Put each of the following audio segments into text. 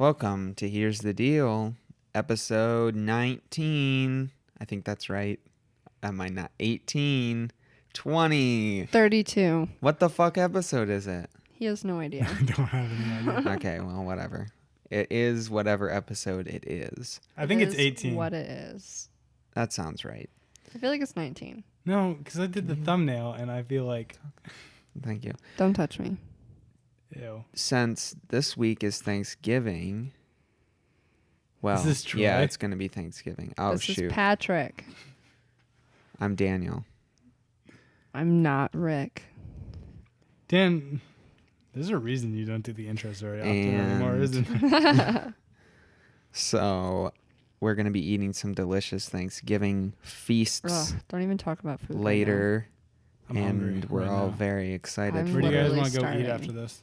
Welcome to Here's the Deal, episode 19. I think that's right. Am I not 18? 20. 32. What the fuck episode is it? He has no idea. I don't have any idea. Okay, well, whatever. It is whatever episode it is. I think it's 18. What it is. That sounds right. I feel like it's 19. No, because I did the thumbnail and I feel like... Thank you. Don't touch me. Ew. Since this week is Thanksgiving, well, Is this Troy? yeah, it's going to be Thanksgiving. Oh, this shoot. is Patrick. I'm Daniel. I'm not Rick. Dan, there's a reason you don't do the intros very often And- anymore, isn't there? So we're going to be eating some delicious Thanksgiving feasts Ugh, don't even talk about food. later, I'm and hungry we're right all now. very excited I'm Where do you guys literally want to go starving. eat after this?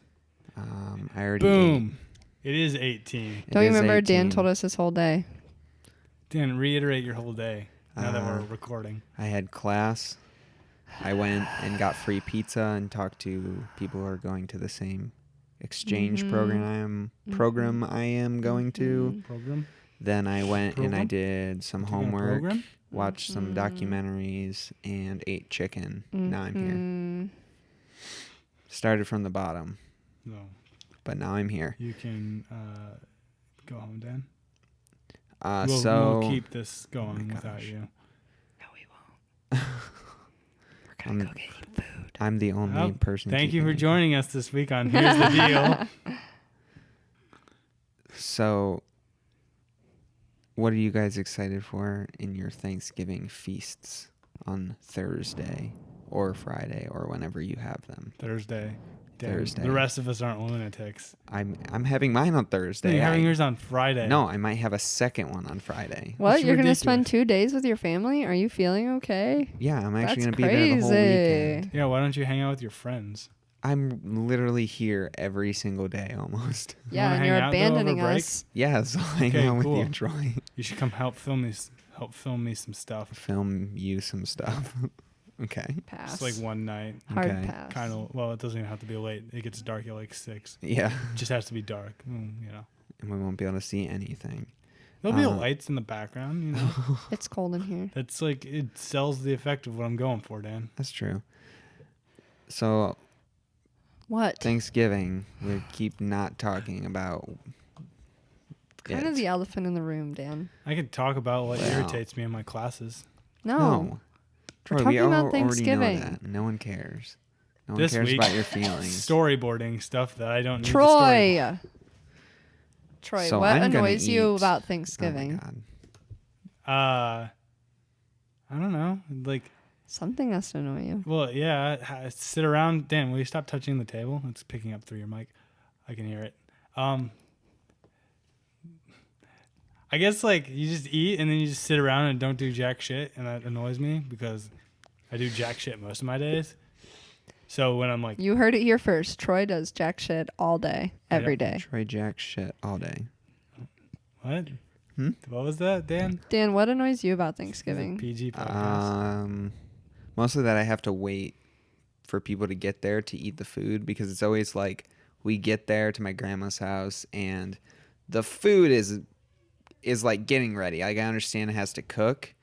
I already Boom. It is 18. ate. Don't It you is remember Dan 18. told us his whole day? Dan, reiterate your whole day now that we're Uh, recording. I had class. I went and got free pizza and talked to people who are going to the same exchange Mhm. program I am going to. Mhm. Program? Then I went and I Program? did some Do you got a homework, program? watched some documentaries, and ate chicken. Now I'm here. Mhm. Started from the bottom, No. but now I'm here. You can go home, Dan. So We'll keep this going my without gosh. you. No, we won't. We're going to I'm- go get you food. I'm the only Well, person. Thank you for keeping it. joining us this week on Here's the Deal. So, what are you guys excited for in your Thanksgiving feasts on Thursday or Friday or whenever you have them? Thursday. Dan, Thursday. The rest of us aren't lunatics. I'm having mine on Thursday. You're having I- yours on Friday. No, I might have a second one on Friday. What? That's You're going to ridiculous. spend 2 days with your family? Are you feeling okay? Yeah, I'm actually That's going to be there the whole crazy. weekend. Yeah, why don't you hang out with your friends? I'm literally here every single day almost. Yeah, wanna and hang you're out, though, over abandoning break? us. Yeah, so I'll hang Okay, out with cool. you, Troy. You should come help film me some stuff. Film you some stuff. Okay. Pass. Just like one night. Hard Okay. pass. Kind of. Well, it doesn't even have to be late. It gets dark at like 6. Yeah. It just has to be dark. You know. And we won't be able to see anything. There'll be Uh, lights in the background. You know. It's cold in here. That's like it sells the effect of what I'm going for, Dan. That's true. So What? Thanksgiving, we keep not talking about Kind it. of the elephant in the room, Dan. I could talk about what Well. irritates me in my classes. No. Troy, talking about already know Thanksgiving. that. No one cares. No one This cares week, about your feelings. Storyboarding stuff that I don't need. to storyboard. Troy, So what I'm gonna annoys you eat- about Oh my Thanksgiving? God. I don't know. Like, Something has to annoy you. well, yeah, sit around. Dan, will you stop touching the table? It's picking up through your mic. I can hear it. I guess like you just eat and then you just sit around and don't do jack shit, and that annoys me because I do jack shit most of my days. So when I'm like, You heard it here first. Troy does jack shit all day, every Yep. day. Troy Jack shit all day. what? Hmm? What was that, Dan? Dan, what annoys you about This is a Thanksgiving? PG podcast. Mostly that I have to wait for people to get there to eat the food, because it's always like we get there to my grandma's house and the food is like getting ready. Like, I understand it has to cook,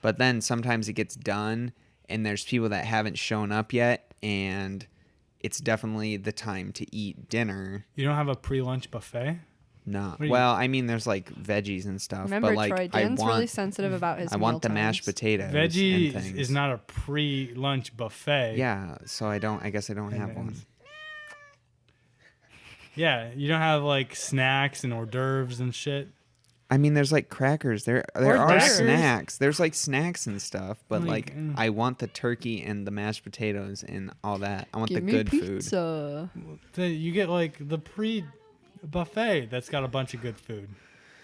but then sometimes it gets done and there's people that haven't shown up yet, and it's definitely the time to eat dinner. You don't have a pre-lunch buffet? No. do you- Well, I mean, there's like veggies and stuff, Remember, but like Troy, Dan's I want really sensitive about his I want the meal mashed times. potatoes. Veggie and things. is not a pre-lunch buffet. Yeah, so I guess I don't have And- one. Yeah, you don't have like snacks and hors d'oeuvres and shit. I mean, there's like crackers. There Hors are d'oeuvres? snacks. There's like snacks and stuff, but Like, like I want the turkey and the mashed potatoes and all that. I want Give the me good food. pizza. You get like the pre-buffet that's got a bunch of good food.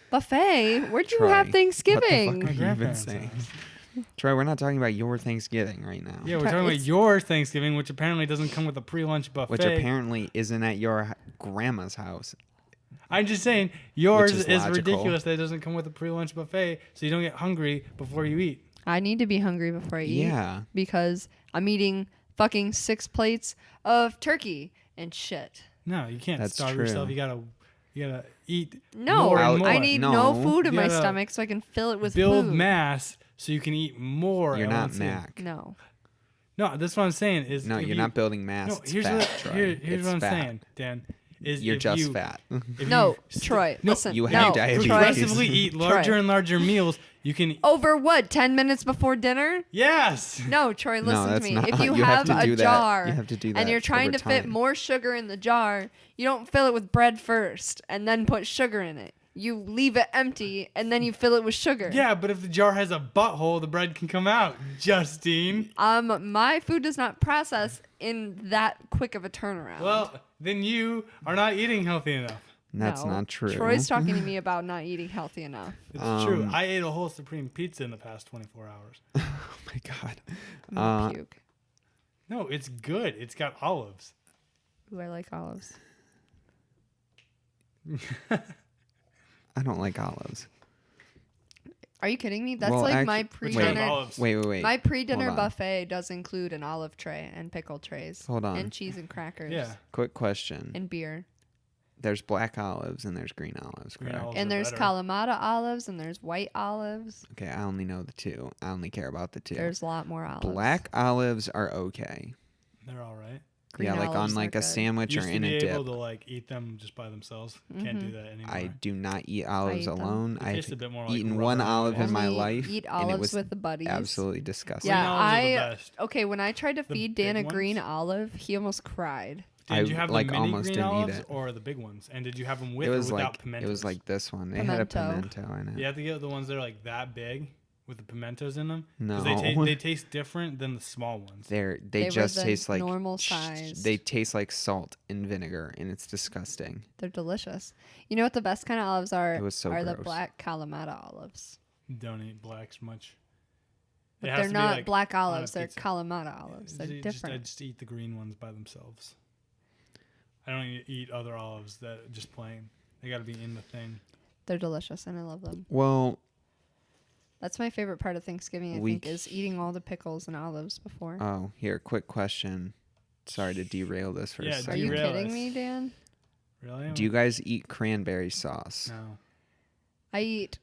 Buffet? Where'd you Troy, have what the Thanksgiving? fuck My are you even grandparents' saying? house. Troy, we're not talking about your Thanksgiving right now. Yeah, we're Try- talking about it's- your Thanksgiving, which apparently doesn't come with a pre-lunch buffet. Which apparently isn't at your grandma's house. I'm just saying, yours Which is is logical. ridiculous that it doesn't come with a pre-lunch buffet, so you don't get hungry before you eat. I need to be hungry before I eat. Yeah. Because I'm eating fucking 6 plates of turkey and shit. No, you can't That's starve true. yourself. You You gotta eat No, more and more. I need no No. food in You my gotta stomach so I can fill it with build food. mass so you can eat more. You're at not once. Mac. No. No, that's what I'm saying. Is No, if you're you, not building mass. No, it's here's fat, what Troy. here's It's what I'm fat. saying, Dan. Is You're if just you, fat. if No, you Troy, no, listen. you no, have diabetes. Troy. progressively eat larger Troy. and larger meals, you can. Over what? 10 minutes before dinner? Yes. No, Troy, No, listen to that's me. not- If you, you have have, to do a that. jar You have to do and that you're trying over to fit time. more sugar in the jar, you don't fill it with bread first and then put sugar in it. You leave it empty and then you fill it with sugar. Yeah, but if the jar has a butthole, the bread can come out. Justine. My food does not process in that quick of a turnaround. Well, then you are not eating healthy enough. That's No. not true. Troy's talking to me about not eating healthy enough. It's true. I ate a whole supreme pizza in the past 24 hours. Oh my god. I'm gonna puke. No, it's good. It's got olives. Ooh, I like olives. I don't like olives. Are you kidding me? That's Well, like my actually- pre-dinner. olives. Wait. My pre-dinner Hold on. buffet does include an olive tray and pickle trays. Hold on. And cheese and crackers. Yeah. Quick question. And beer. There's black olives and there's green olives, Green correct? olives. And are there's better. Kalamata olives and there's white olives. Okay, I only know the two. I only care about the two. There's a lot more olives. Black olives are okay. They're all right. Green yeah, like on olives like are a good. sandwich or Used to in be a able dip. to like eat them just by themselves. Can't do that anymore. I do not eat olives eat them. alone. They I've taste a bit more like eaten rubber one than olive in olives. my Only life, eat and it olives was with the buddies. absolutely disgusting. Green Yeah, olives are the best. okay, when I tried to The feed Dan a big green ones? olive, he almost cried. Did I, you have like, the mini almost green didn't eat olives it. or the big ones? And did you have them with It or was without like pimentos? it was like this one. They had a Pimento. pimento in it. You have to get the ones that are like that big with the pimentos in them. No. they taste different than the small ones. They They were just the taste like normal size. They taste like salt and vinegar, and it's disgusting. They're delicious. You know what the best kind of olives are? It was so are the gross. black Kalamata olives. Don't eat blacks much. But It has they're to be, not like, black on a olives. They're pizza. Kalamata olives. They're I different. just eat the green ones by themselves. I don't eat other olives that just plain. They got to be in the thing. They're delicious, and I love them. Well, That's my favorite part of Thanksgiving, I We think, is eating all the pickles and olives before. oh, here, quick question. Sorry to derail this for Yeah, a Are second. you derail kidding us. me, Dan? Really? Do you guys eat cranberry sauce? No. I eat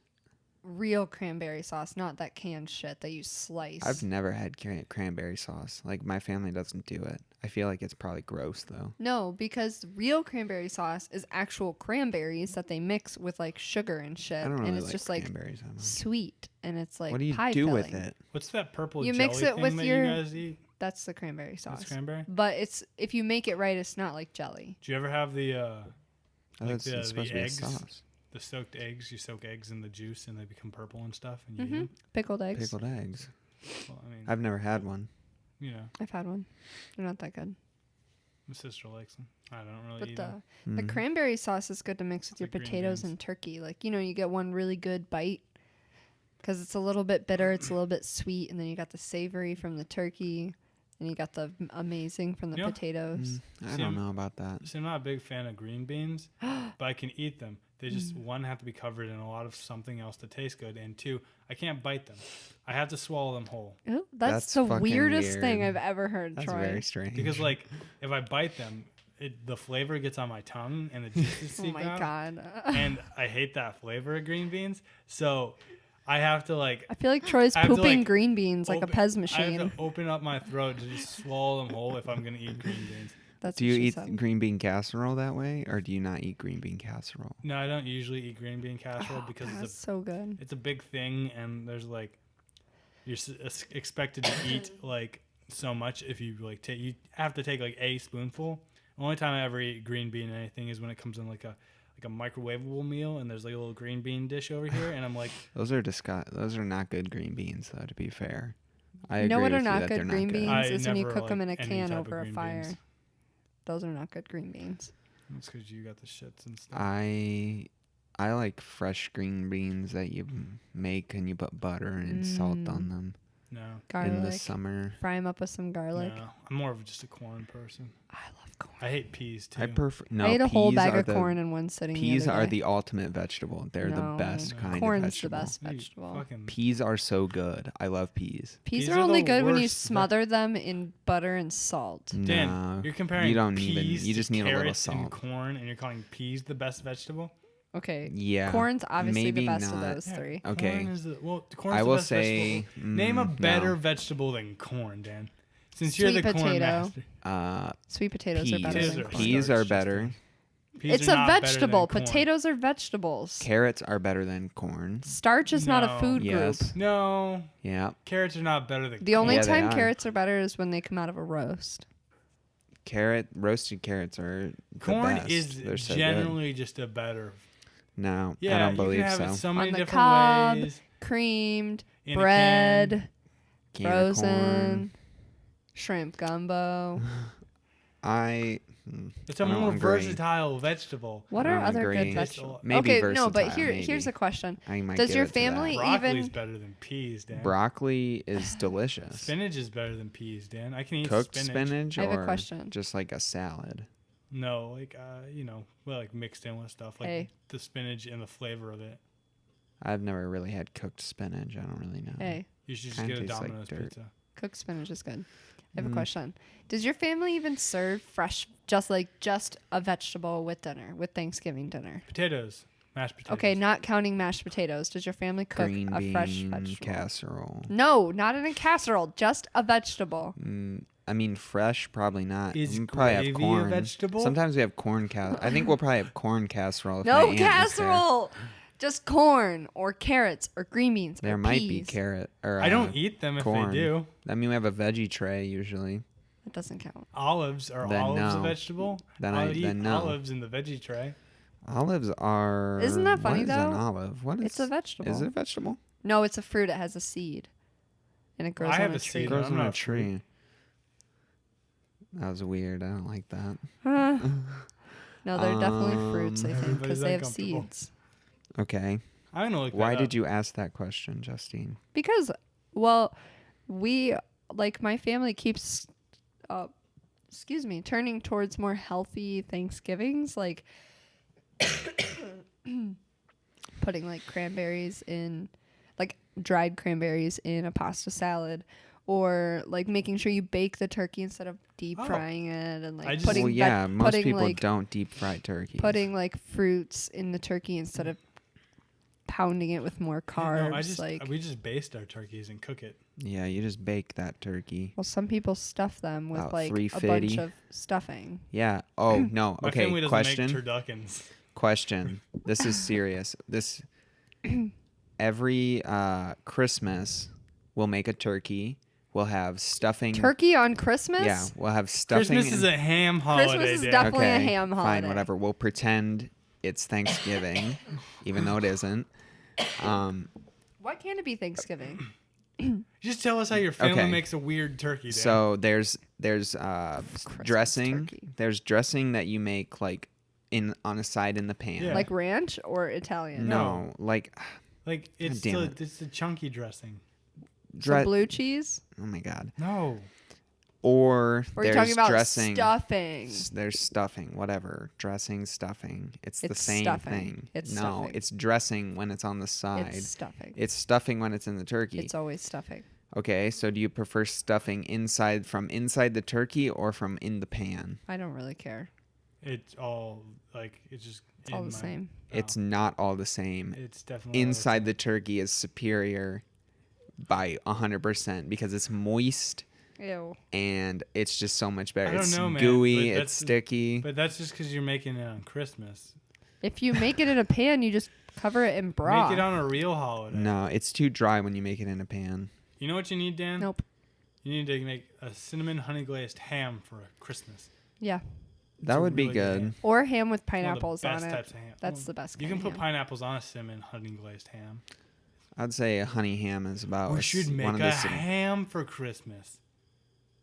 real cranberry sauce, not that canned shit that you slice. I've never had cranberry sauce. Like, my family doesn't do it. I feel like it's probably gross, though. No, because real cranberry sauce is actual cranberries that they mix with like sugar and shit, I don't really and it's like just like cranberries that much. sweet, and it's like What do you pie do with filling. it? What's that purple You jelly mix it thing with that your- you guys eat? That's the cranberry sauce. That's cranberry? But it's if you make it right, it's not like jelly. Do you ever have the Oh, Like that's the it's supposed to be a eggs? sauce. the soaked eggs? You soak eggs in the juice and they become purple and stuff, and you eat Mm-hmm. 'em? Pickled eggs. Pickled eggs. Well, I mean, I've never had one. you know, I've had one. They're not that good. my sister likes them. I don't really But eat the them. the Mm. cranberry sauce is good to mix with It's your like green potatoes beans. and turkey. Like, you know, you get one really good bite because it's a little bit bitter, it's a little bit sweet, and then you got the savory from the turkey, and you got the amazing from the Yeah. potatoes. I See, don't know about that. See, I'm not a big fan of green beans, but I can eat them. They just, one, have to be covered in a lot of something else to taste good, and two, I can't bite them. I have to swallow them whole. Ooh, that's That's the fucking weirdest thing weird. I've ever heard, That's Troy. very strange. Because, like, if I bite them, the flavor gets on my tongue and the juices Oh seep my out. god. And I hate that flavor of green beans. So I have to, like, I feel like Troy's I have to, pooping like, green beans like a open- Pez I machine. have to open up my throat to just swallow them whole if I'm going to eat green beans. That's do what you she eat said. green bean casserole that way, or do you not eat green bean casserole? No, I don't usually eat green bean casserole because That's so good. it's a big thing, and there's like you're expected to eat like so much if you like you have to take like a spoonful. The only time I ever eat green bean anything is when it comes in like a microwavable meal, and there's like a little green bean dish over here, and I'm like, Those are not good green beans, though. To be fair, I You know agree what are with you not that good they're green not good. beans? I Is when you never cook them in a like any can type of over a green fire. beans. Those are not good green beans. it's because you got the shits and stuff. I like fresh green beans that you make and you put butter and salt on them No, in the Garlic. summer. Fry them up with some garlic. no, I'm more of just a corn person. I love I hate peas too. I prefer no. I ate a whole peas bag are of the- corn in one sitting. Peas the other are day. the ultimate vegetable. They're the No, best kind corn's of vegetable. the best You vegetable. fucking- Peas are so good. I love peas. Peas Peas are are only the good when you worst smother them in butter and salt. Dan, No, you're comparing you don't peas even. You to just need a little carrots and salt. corn, and you're calling peas the best vegetable. Okay. Yeah, Corn's obviously maybe the best not. of those three. Okay. Corn is corn's I the will best say, vegetable. Name a no. better vegetable than corn, Dan. Since you're Sweet the corn potato. master. Sweet potatoes are better Potatoes than are corn. Peas starch, are better. Peas It's are a not better than vegetable. corn. Potatoes are vegetables. Carrots are better than corn. Starch is not a No. food Yes. group. No, Yeah. carrots are not better than The only Yeah, they time are. carrots are better is when they come out of a roast. Roasted carrots are the corn. best. Is They're so good. generally just a better. No, Yeah, I don't you believe can have it so. so many On the different cob, ways. creamed, In a bread, can. Can of frozen, corn. shrimp gumbo. It's a I don't more agree. versatile vegetable. What I are don't other agree. good vegetables? Maybe okay, versatile. no, but maybe. here's a question. I might Does give your it to that. family Broccoli's even better than peas, Dan. Broccoli is delicious. Spinach is better than peas, Dan. I can eat Cooked spinach. spinach I have a or question. just like a salad? No, well, like mixed in with stuff like Hey. the spinach and the flavor of it. I've never really had cooked spinach. I don't really know. Hey, You should just Kinda get a tastes like Domino's dirt. pizza. cooked spinach is good. I have a Mm. question. Does your family even serve fresh, just a vegetable with dinner, with Thanksgiving dinner? Potatoes, mashed potatoes. Okay, not counting mashed potatoes. Does your family cook Green a fresh bean vegetable? casserole. No, not in a casserole. Just a vegetable. I mean, fresh, probably not. Is We'll probably have gravy a corn. vegetable? Sometimes we have corn casserole. I think we'll probably have corn casserole. If my No aunt was there. casserole. Just corn or carrots or green beans. There or might be peas. carrot or. I don't eat them if corn. they do. I mean, we have a veggie tray usually. That doesn't count. Olives are Then olives a no. vegetable? Then I'll I- eat then no. olives in the veggie tray. Olives are. Isn't that funny, what is an though? olive? What is? It's a vegetable. Is it a vegetable? No, it's a fruit. It has a seed, and it grows I on have a a tree. seed. It grows I'm on a not tree. That was weird. I don't like that. No, they're definitely fruits. I think Everybody's because they have uncomfortable. seeds. Okay. I'm gonna look that Why up. did you ask that question, Justine? Because, well, we my family keeps, turning towards more healthy Thanksgivings, like putting like cranberries in, like dried cranberries in a pasta salad, or like making sure you bake the turkey instead of deep Oh. frying it, and I like just- putting Well, yeah, most putting people like don't deep fry turkeys. putting like fruits in the turkey instead of pounding it with more carbs. Yeah, no, we just baste our turkeys and cook it. Yeah, you just bake that turkey. Well, some people stuff them with About like a bunch $3.50. of stuffing. Yeah. Oh no. My Okay. family doesn't Question. make turduckens. Question. This is serious. This every Christmas we'll make a turkey. We'll have stuffing. Turkey on Christmas? Yeah, we'll have stuffing. Christmas is a ham holiday. Christmas is Dan. definitely a okay, ham holiday. Fine, whatever. We'll pretend it's Thanksgiving, even though it isn't. Why can't it be Thanksgiving? Just tell us how your family Okay. makes a weird turkey. Dan. So there's dressing. turkey. There's dressing that you make like on a side in the pan. Yeah. Like ranch or Italian? No, like like it's damn the it. it's the chunky dressing. So blue cheese? Oh my god. No. Or Or are you there's talking about dressing. stuffing? There's stuffing, whatever. Dressing, stuffing. It's the It's same stuffing. thing. It's no, stuffing. it's dressing when it's on the side. It's stuffing. It's stuffing when it's in the turkey. It's always stuffing. Okay, so do you prefer stuffing from inside the turkey or from in the pan? I don't really care. It's all like it's just It's all the same. It's not all the same. It's definitely all the Inside same. the turkey is superior by 100% because it's moist Ew. and it's just so much better. I don't It's know, man, gooey, but it's that's- sticky. But that's just because you're making it on Christmas. If you make it in a pan, you just cover it in broth. Make it on a real holiday. No, it's too dry when you make it in a pan. You know what you need, Dan? Nope. You need to make a cinnamon honey glazed ham for Christmas. Yeah. That a would be really good. ham. Or ham with It's one of the pineapples on best it. types of ham. That's Well, the best You kind can of put ham. pineapples on a cinnamon honey glazed ham. I'd say a honey ham is about We should make one of a the ham for Christmas.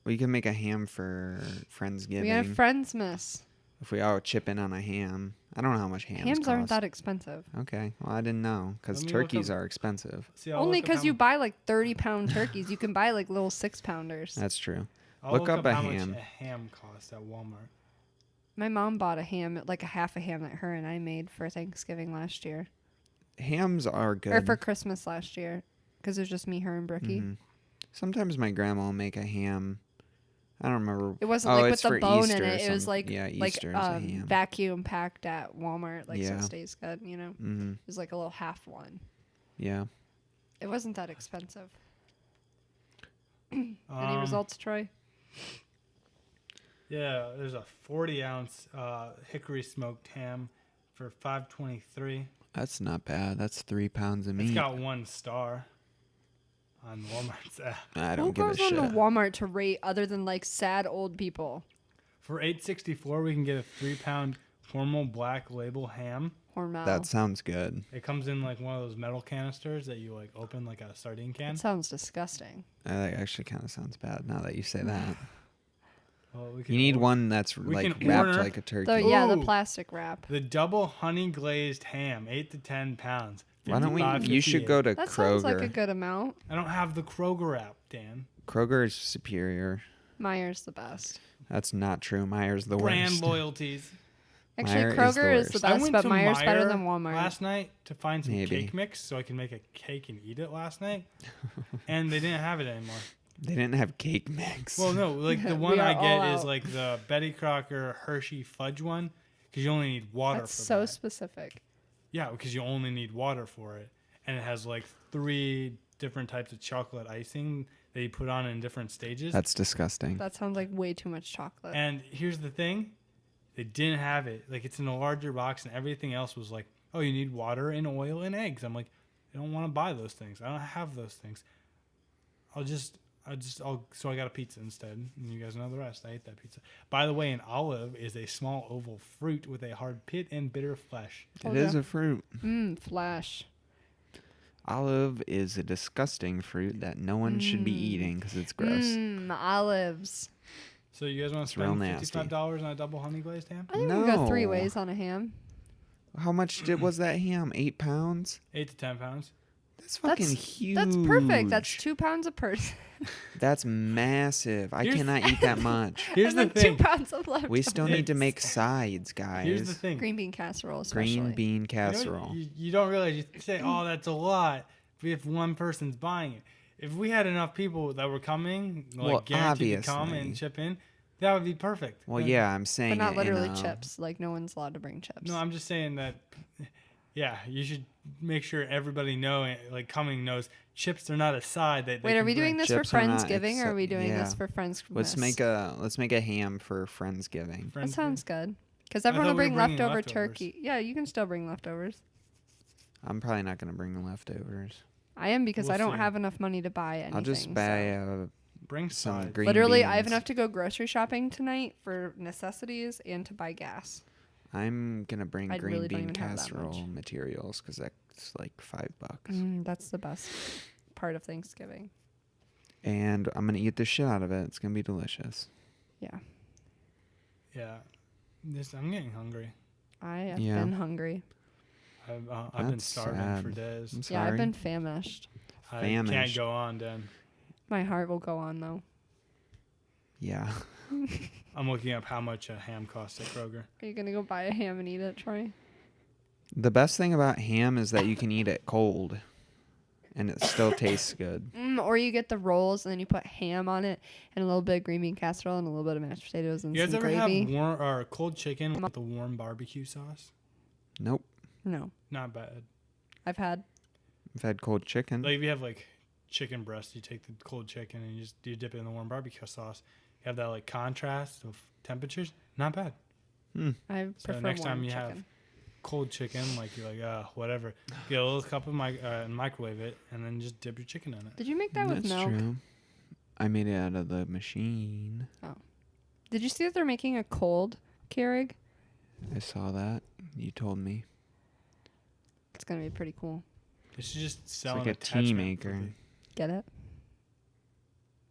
We can make a ham for We Friendsgiving. have Friendsmas. If we all chip in on a ham. I don't know how much hams Hams aren't cost. that expensive. Okay, well I didn't know because Let me look turkeys up- are expensive. See, I'll Only look up because how you much- buy like 30-pound turkeys. You can buy like little 6-pounders. That's true. I'll look up a how ham. much a ham costs at Walmart. My mom bought a ham, like a half a ham that her and I made for Thanksgiving last year. Hams are good. Or for Christmas last year. Because it was just me, her, and Brookie. Mhm. Sometimes my grandma will make a ham. I don't remember. It wasn't Oh, like with it's the for bone Easter in or it. It was something. like Yeah, like Easter is a ham. vacuum packed at Walmart, like so Yeah. it stays good. You know, Mm-hmm. it was like a little half one. Yeah. It wasn't that expensive. Any Um, results, Troy? Yeah, there's a 40-ounce hickory smoked ham for $5.23. That's not bad. That's 3 pounds of meat. It's got 1 star on Walmart's app. I Who don't give a goes shit. on to Walmart to rate other than like sad old people? For $8.64, we can get a 3-pound formal black label ham. Hormel. That sounds good. It comes in like one of those metal canisters that you like open like a sardine can. That sounds disgusting. That actually kind of sounds bad now that you say that. Well, we can You need order- one that's we like can wrapped order like a turkey. The Ooh. plastic wrap. The double honey glazed ham, 8 to 10 pounds. Why don't we? $55.58. You should go to That Kroger. sounds like a good amount. I don't have the Kroger app, Dan. Kroger is superior. Meyer's the best. That's not true. Meyer's the Brand worst. loyalties. Actually, Meijer is Kroger is the worst. I best, went but to Meyer's better Meijer than Walmart. last night to find some Maybe. cake mix so I can make a cake and eat it last night, and they didn't have it anymore. They didn't have cake mix. Well, no, like the We one are I all get is out. like the Betty Crocker Hershey fudge one because you only need water That's for so that. specific. Yeah, because you only need water for it, and it has like 3 different types of chocolate icing that you put on in different stages. That's disgusting. That sounds like way too much chocolate. And here's the thing, they didn't have it. Like it's in a larger box, and everything else was like, oh, you need water and oil and eggs. I'm like, I don't want to buy those things. I don't have those things. So I got a pizza instead. And you guys know the rest. I ate that pizza. By the way, an olive is a small oval fruit with a hard pit and bitter flesh. It is a fruit. Flash. Olive is a disgusting fruit that no one should be eating because it's gross. Olives. So you guys want to It's real spend nasty. $55 on a double honey glazed ham? I think we can go 3 No. ways on a ham. How much was that ham? 8 pounds? 8 to 10 pounds. That's fucking huge. That's perfect. That's 2 pounds a person. That's massive. I Here's- cannot eat that much. Here's and the then thing. 2 pounds of leftovers. We still need to make sides, guys. Here's the thing. Green bean casserole, especially. Green bean You know, casserole. You don't realize, you say, oh, that's a lot, but if one person's buying it. If we had enough people that were coming, like Well, guaranteed to come obviously. and chip in, that would be perfect. Well, Then- yeah, I'm saying But not it literally in a- chips. Like, no one's allowed to bring chips. No, I'm just saying that, yeah, you should make sure everybody like coming knows chips are not a side. That Wait, are we doing this for Chips are not Friendsgiving, or are we doing this yeah. for Friends? Let's make a ham for Friendsgiving. That sounds good. Because I everyone will thought we bring were bringing leftover leftovers. turkey. Yeah, you can still bring leftovers. I'm probably not gonna bring the leftovers. I am because We'll I don't see. have enough money to buy anything. I'll just buy Bring some sides. green Literally, beans. I have enough to go grocery shopping tonight for necessities and to buy gas. I'm gonna bring I green really don't bean even have that casserole much. materials because that's like $5. That's the best part of Thanksgiving. And I'm gonna eat the shit out of it. It's gonna be delicious. Yeah, Yeah, I'm getting hungry. I have Yeah. been hungry. I've been That's starving sad. for days. I'm sorry. Yeah, I've been famished. I can't Famished. go on, Dan. My heart will go on though. Yeah. I'm looking up how much a ham costs at Kroger. Are you gonna go buy a ham and eat it, Troy? The best thing about ham is that you can eat it cold, and it still tastes good. Or you get the rolls and then you put ham on it and a little bit of green bean casserole and a little bit of mashed potatoes and You guys some ever gravy. have warm or cold chicken with the warm barbecue sauce? Nope. No, Not bad. I've had. I've had cold chicken. Like if you have like chicken breast, you take the cold chicken and you dip it in the warm barbecue sauce. You have that like contrast of temperatures. Not bad. I So prefer next time warm you chicken. have cold chicken, like you're like, whatever. Get a little cup of microwave it, and then just dip your chicken in it. Did you make that with That's milk? true. I made it out of the machine. Did you see that they're making a cold Keurig? I saw that. You told me. It's gonna be pretty cool. They should just It's sell like an a tea attachment maker. for the- Get it?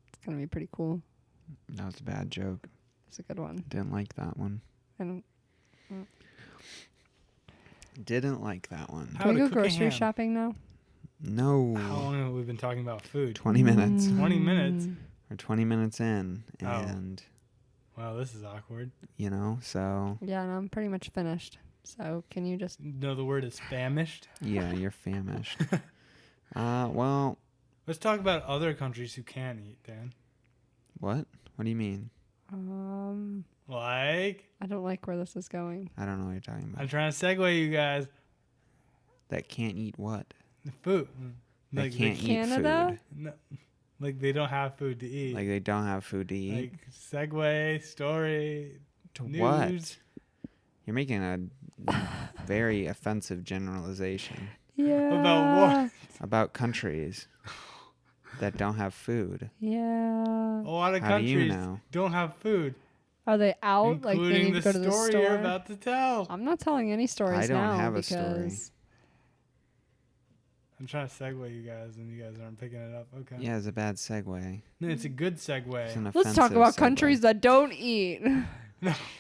It's gonna be pretty cool. That was a bad joke. It's a good one. Didn't like that one. And Didn't like that one. How can we to go cook a grocery ham. shopping now? No. How long have we been talking about food? 20 minutes. 20 minutes. We're 20 minutes in, Oh. and Wow, this is awkward. So Yeah, and I'm pretty much finished. So can you just... No, the word is famished. yeah, you're famished. Well, Let's talk about other countries who can eat, Dan. what? What do you mean? Like, I don't like where this is going. I don't know what you're talking about. I'm trying to segue you guys. That can't eat what? The food. They Like, can't eat Canada? food. No, like they don't have food to eat. Like they don't have food to eat. Like segue story. To news. what? You're making a very offensive generalization Yeah. About what? about countries that don't have food. Yeah. A lot of How do you countries know? don't have food, Are they out? Like they including need to go the to the story store? you're about to tell. I'm not telling any stories I don't now have a because story. I'm trying to segue you guys, and you guys aren't picking it up. Okay. Yeah, it's a bad segue. No, it's a good It's segue. an let's talk offensive about segue. countries that don't eat.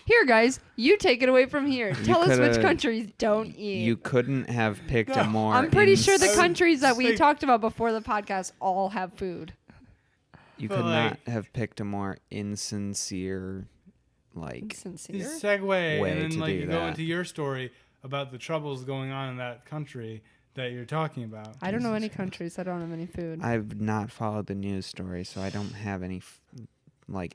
Here, guys, you take it away from here. Tell us which coulda- countries don't eat. You couldn't have picked a No, more. I'm pretty sure the I would countries that we say- talked about before the podcast all have food. You But, could not like- have picked a more insincere, like. Sincere. Just segue, way and then to like do you go that. into your story about the troubles going on in that country that you're talking about. I don't know any Jesus Christ. countries that don't have any food. I've not followed the news story, so I don't have any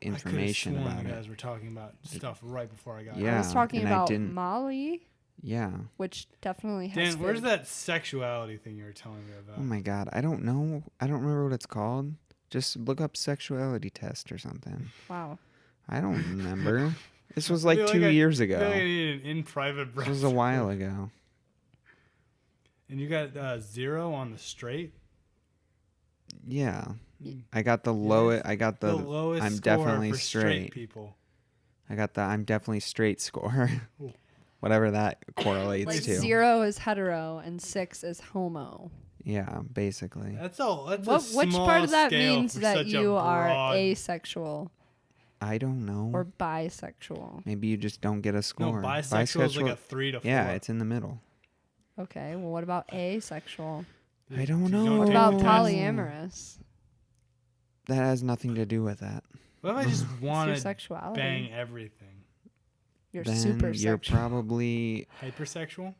information I could have about sworn you it. guys were talking about stuff right before I got I Yeah, was talking and I about didn't- Mali, Yeah. which definitely here. has Dan, food. where's that sexuality thing you were telling me about? Oh my God, I don't know. I don't remember what it's called. Just look up sexuality test or something. Wow. I don't remember. This was I like feel 2 like years I ago. feel like I need an in-private This was a while ago. And you got 0 on the straight? Yeah. Mm. I got the Yes. lowest. I got The the. lowest I'm score definitely for straight. people. I got the. I'm definitely straight score. Ooh. Whatever that correlates Like to. 0 is hetero and 6 is homo. Yeah, basically. That's all. That's Which a small part of that scale means for that such a you are broad- asexual I don't know. or bisexual? Maybe you just don't get a No, score. bisexual is like a 3 to 4. Yeah, it's in the middle. Okay, well, what about asexual? I don't You know. What take about the test? polyamorous? That has nothing to do with that. What if I just It's want your to sexuality. bang everything? You're Then super you're sexual. probably Hypersexual?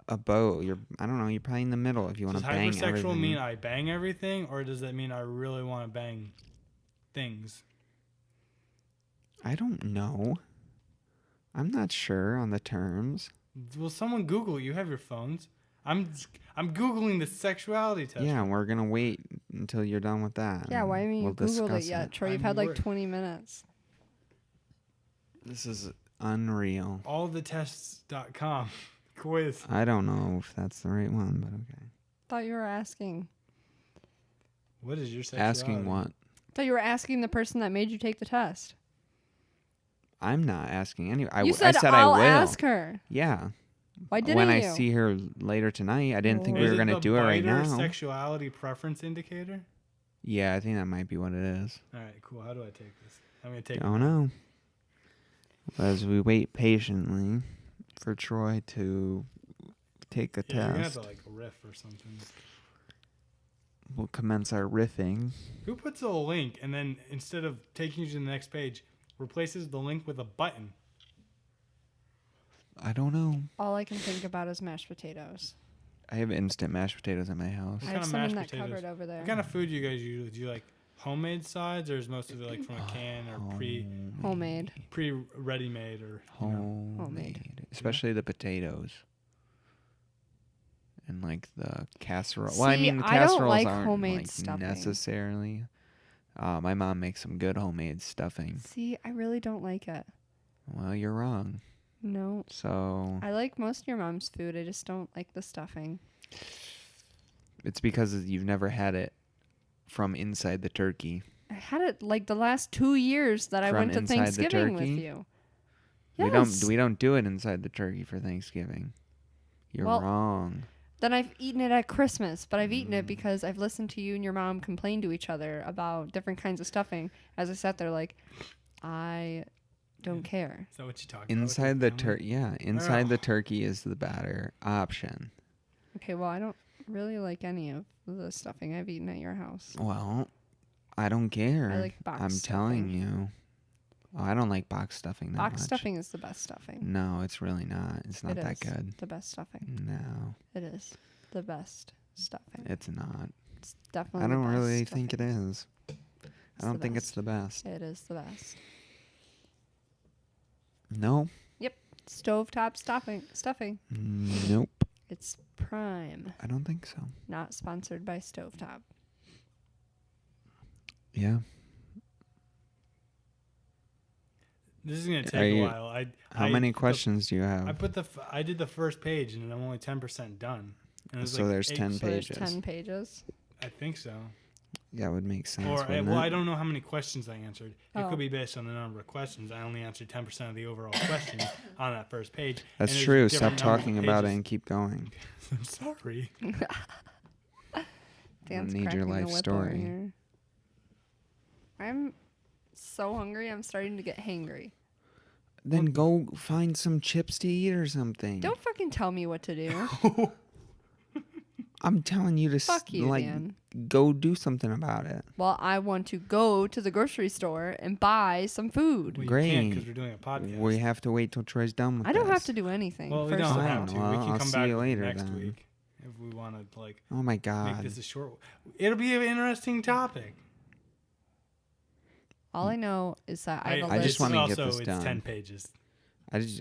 a bow. I don't know. You're probably in the middle if you want Does to bang hypersexual everything. mean I bang everything, or does that mean I really want to bang things? I don't know. I'm not sure on the terms. Will someone Google it? You have your phones. I'm Googling the sexuality test. Yeah, we're gonna wait until you're done with that. Yeah, why and haven't you we'll Googled it discuss yet, Troy? You've I'm had like worried. 20 minutes. This is unreal. Allthetests.com quiz. I don't know if that's the right one, but okay. Thought you were asking. What is your sexuality? Asking what? Thought you were asking the person that made you take the test. I'm not asking any. You said, I said I'll I will. ask her. Yeah. Why didn't when you? I see her later tonight, I didn't think we Is were it gonna the do it right biter now. Sexuality preference indicator. Yeah, I think that might be what it is. All right, cool. How do I take this? I'm gonna take. Don't know. As we wait patiently for Troy to take the Yeah, you're gonna have test, to like riff or something. we'll commence our riffing. Who puts a link and then instead of taking you to the next page, replaces the link with a button? I don't know. All I can think about is mashed potatoes. I have instant mashed potatoes at my house. I What have kind of some in that mashed potatoes? cupboard over there. What kind of food do you guys usually do? You like homemade sides, or is most of it like from a can or Homemade. pre ready made or you know? Homemade. Especially the potatoes. And like the casserole. Well, I See, mean, the I don't casseroles like aren't homemade like stuffing. necessarily. My mom makes some good homemade stuffing. See, I really don't like it. Well, you're wrong. No. So I like most of your mom's food. I just don't like the stuffing. it's because you've never had it from inside the turkey. I had it like the last 2 years that I From went to inside the Thanksgiving with turkey? you. We don't do it inside the turkey for Thanksgiving. You're Well, wrong. Then I've eaten it at Christmas, but I've eaten Mm. it because I've listened to you and your mom complain to each other about different kinds of stuffing. As I sat there, like, I don't care. Is that what you talking about? Inside the turkey? turkey, yeah, inside the turkey is the better option. Okay, well, I don't really like any of the stuffing I've eaten at your house. Well, I don't care. I like box I'm telling stuffing. you. Oh, I don't like box stuffing that Box much. stuffing is the best stuffing. No, it's really not. It's not It that is good. the best stuffing. No, It is the best stuffing. it's not. It's definitely I don't the best really stuffing. think it is. It's I don't the think it's best. the best. It is the best. No. Stovetop stuffing. Nope. It's prime. I don't think so. Not sponsored by Stovetop. Yeah. This is gonna Are take a you- while. How many questions do you I have? put I did the first page and I'm only 10% done. And there's So like there's 8 10 So there's pages. 10 pages. I think so. That would make sense. Or wouldn't well, it? I don't know how many questions I answered. It Oh. could be based on the number of questions. I only answered 10% of the overall questions on that first page. That's and there's true. different Stop numbers of talking about it pages. and keep going. I'm sorry. Dan's need your cracking the life whip over story. here. I'm so hungry. I'm starting to get hangry. Then go find some chips to eat or something. Don't fucking tell me what to do. I'm telling you to Fuck you, Dan. go do something about it. Well, I want to go to the grocery store and buy some food. Well, you Great. can't because we're doing a podcast. We have to wait till Troy's done with I don't this. have to do anything. Well, we first don't of have all. to. Well, We can I'll come see back you with it later next then. week if we want to like Oh my make god. this a short. It'll be an interesting topic. All I know is that I have a I just list. wanna get also this it's done. 10 pages.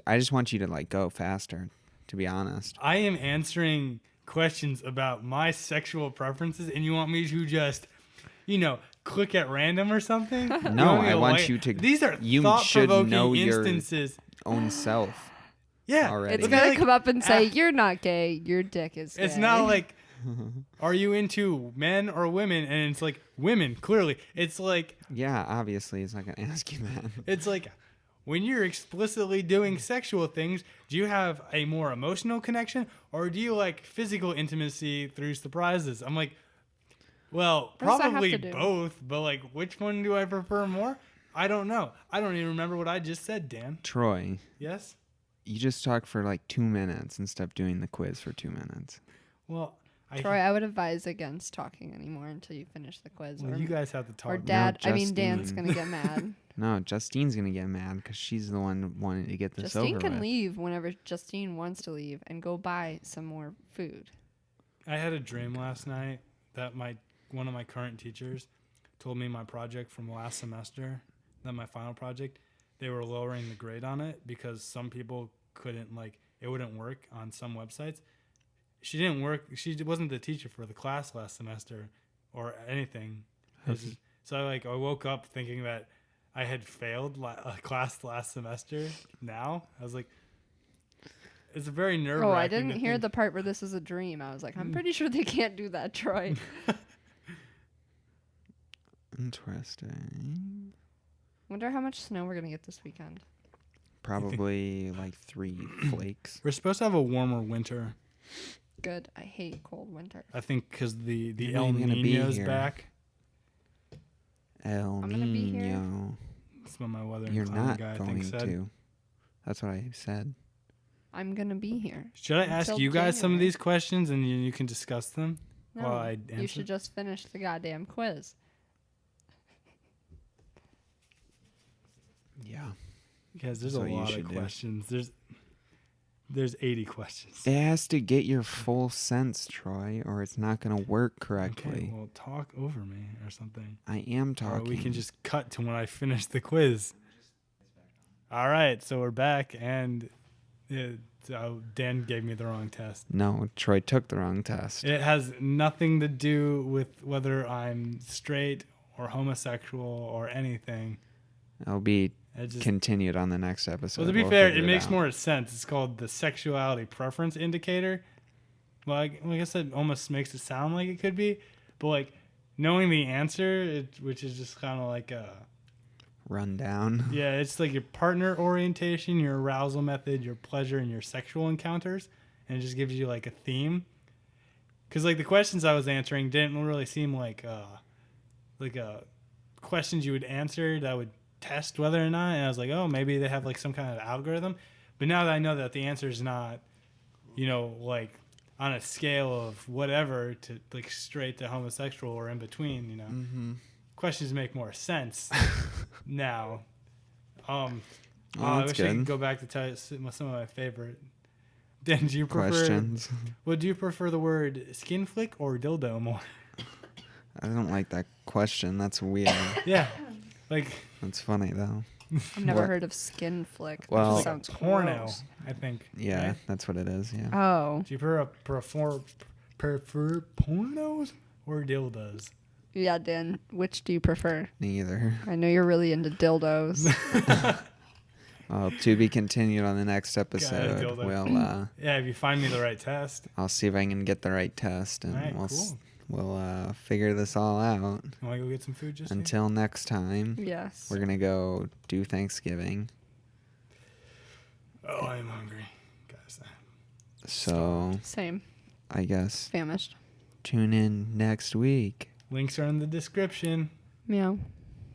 I just want you to like go faster, to be honest. I am answering questions about my sexual preferences, and you want me to just, click at random or something? You No, want me I to want like- you to. These are you should thought-provoking know your instances. own self. Yeah, already. It's Look gonna at, like, come up and say, ah, "You're not gay. Your dick is gay." It's not like, are you into men or women? And it's like women. Clearly, it's like Yeah, obviously, it's not gonna ask you that. it's like when you're explicitly doing sexual things, do you have a more emotional connection, or do you like physical intimacy through surprises? I'm like, well, What does that have probably to do? both, but like, which one do I prefer more? I don't know. I don't even remember what I just said, Dan. Troy, Yes? you just talk for like 2 minutes and stop doing the quiz for 2 minutes. Well, Troy, I would advise against talking anymore until you finish the quiz. well, you guys have to talk. or Dad. No, I mean, Dan's Justine. gonna get mad. No, Justine's gonna get mad because she's the one wanting to get this Justine over can with. leave whenever Justine wants to leave and go buy some more food. I had a dream last night that one of my current teachers told me my project from last semester, that my final project, they were lowering the grade on it because some people couldn't it wouldn't work on some websites. She didn't work. She wasn't the teacher for the class last semester or anything. So I woke up thinking that I had failed a class last semester. Now I was like, it's a very nerve-wracking. Oh, I didn't to hear think- the part where this is a dream. I was like, I'm pretty sure they can't do that, Troy. Interesting. Wonder how much snow we're gonna get this weekend. Probably like 3 flakes. We're supposed to have a warmer winter. Good. I hate cold winter. I think because the You're not El even gonna be Nino's here. back. El I'm gonna be here. Nino. That's what my weather and You're climate not guy I going think said. to. That's what I said. I'm gonna be here. Should I ask Until you guys some of January. these questions and you can discuss them No, while I you answer? should just finish the goddamn quiz. Yeah. Because there's That's a what you lot of should do. questions. There's 80 questions. It has to get your full sense, Troy, or it's not going to work correctly. Okay, well, talk over me or something. I am Or talking. we can just cut to when I finish the quiz. All right, so we're back, and Dan gave me the wrong test. No, Troy took the wrong test. It has nothing to do with whether I'm straight or homosexual or anything. It'll be It just, continued on the next episode. well, to be We'll fair, figure it makes out. more sense. It's called the sexuality preference indicator. Well, like I guess it almost makes it sound like it could be, but knowing the answer, which is just kind of like rundown. yeah, it's like your partner orientation, your arousal method, your pleasure, and your sexual encounters, and it just gives you like a theme. Because the questions I was answering didn't really seem like questions you would answer that would test whether or not. And I was like, oh, maybe they have some kind of algorithm. But now that I know that the answer is not, on a scale of whatever to straight to homosexual or in between, Mm-hmm. questions make more sense now. Oh, I that's wish I could good. go back to tell you some of my favorite. Dan, do you prefer? Questions. Well, do you prefer the word skin flick or dildo more? I don't like that question. That's weird. Yeah, like That's funny though. I've never What? heard of skin flick. That Well- just like sounds a porno, gross. I think. Yeah, right? that's what it is. Yeah. Oh, Do you prefer pornos or dildos? yeah, Dan. Which do you prefer? Neither. I know you're really into dildos. To be continued on the next episode. dildo. We'll Yeah, if you find me the right test. I'll see if I can get the right test, and All right, we'll cool. we'll figure this all out. Want to go get some food just here? Until next time, Yes. we're gonna go do Thanksgiving. Oh, I'm hungry, guys. So Same. I guess Famished. tune in next week. Links are in the description. Meow.